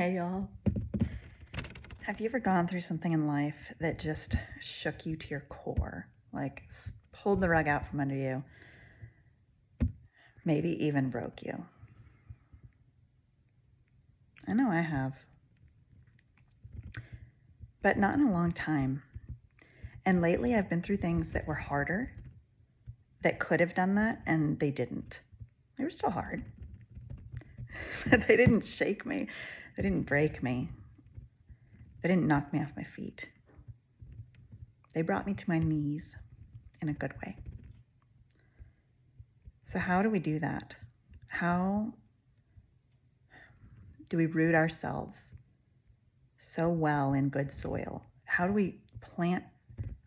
Hey, y'all. Have you ever gone through something in life that just shook you to your core? Like pulled the rug out from under you, maybe even broke you? I know I have. But not in a long time. And lately I've been through things that were harder, that could have done that, and they didn't. They were still hard. But they didn't shake me. They didn't break me. They didn't knock me off my feet. They brought me to my knees in a good way. So how do we do that? How do we root ourselves so well in good soil? How do we plant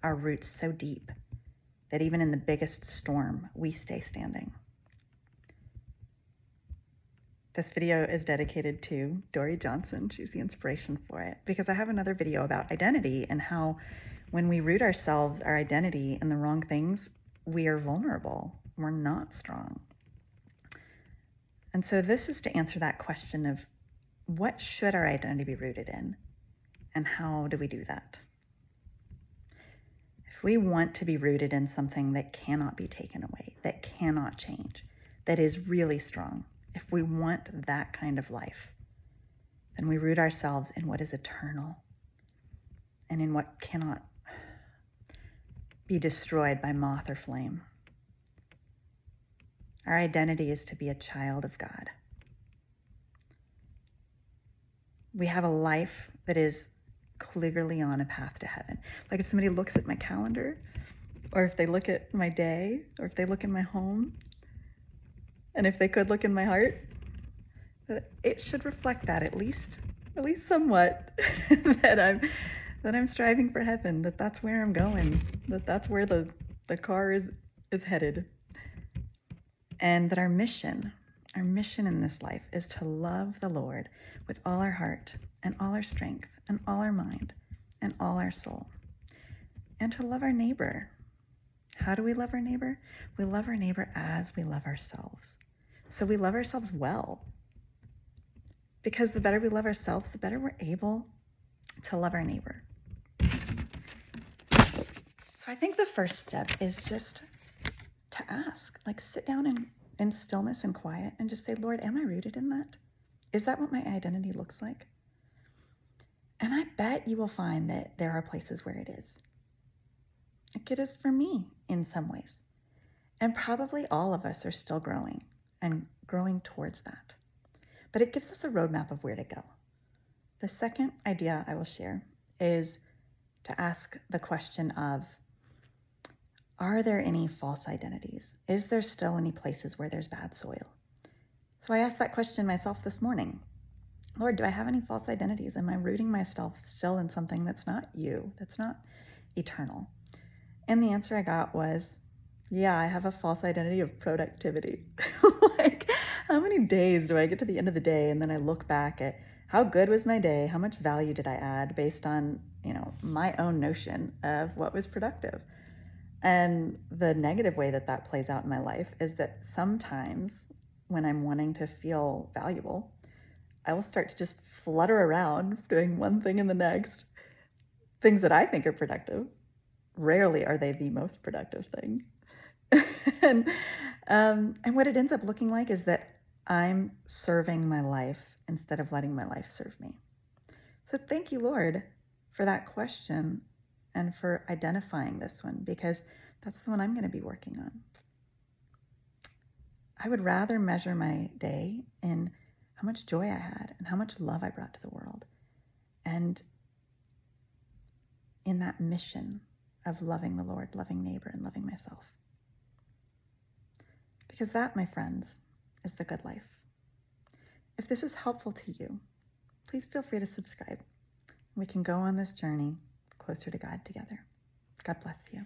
our roots so deep that even in the biggest storm, we stay standing? This video is dedicated to Dory Johnson. She's the inspiration for it, because I have another video about identity and how when we root ourselves, our identity, in the wrong things, we are vulnerable. We're not strong. And so this is to answer that question of what should our identity be rooted in, and how do we do that? If we want to be rooted in something that cannot be taken away, that cannot change, that is really strong, if we want that kind of life, then we root ourselves in what is eternal and in what cannot be destroyed by moth or flame. Our identity is to be a child of God. We have a life that is clearly on a path to heaven. Like if somebody looks at my calendar, or if they look at my day, or if they look in my home, and if they could look in my heart, it should reflect that at least somewhat, that I'm striving for heaven, that's where I'm going, that's where the car is headed. And that our mission in this life is to love the Lord with all our heart and all our strength and all our mind and all our soul, and to love our neighbor. How do we love our neighbor? We love our neighbor as we love ourselves. So we love ourselves well, because the better we love ourselves, the better we're able to love our neighbor. So I think the first step is just to ask, like sit down in stillness and quiet and just say, Lord, am I rooted in that? Is that what my identity looks like? And I bet you will find that there are places where it is. Like it is for me in some ways. And probably all of us are still growing and growing towards that. But it gives us a roadmap of where to go. The second idea I will share is to ask the question of, are there any false identities? Is there still any places where there's bad soil? So I asked that question myself this morning. Lord, do I have any false identities? Am I rooting myself still in something that's not you, that's not eternal? And the answer I got was, yeah, I have a false identity of productivity. Like, how many days do I get to the end of the day and then I look back at how good was my day? How much value did I add based on, my own notion of what was productive? And the negative way that plays out in my life is that sometimes when I'm wanting to feel valuable, I will start to just flutter around doing one thing and the next, things that I think are productive. Rarely are they the most productive thing. and what it ends up looking like is that I'm serving my life instead of letting my life serve me. So thank you, Lord, for that question and for identifying this one, because that's the one I'm going to be working on. I would rather measure my day in how much joy I had and how much love I brought to the world, and in that mission of loving the Lord, loving neighbor, and loving myself. Because that, my friends, is the good life. If this is helpful to you, please feel free to subscribe. We can go on this journey closer to God together. God bless you.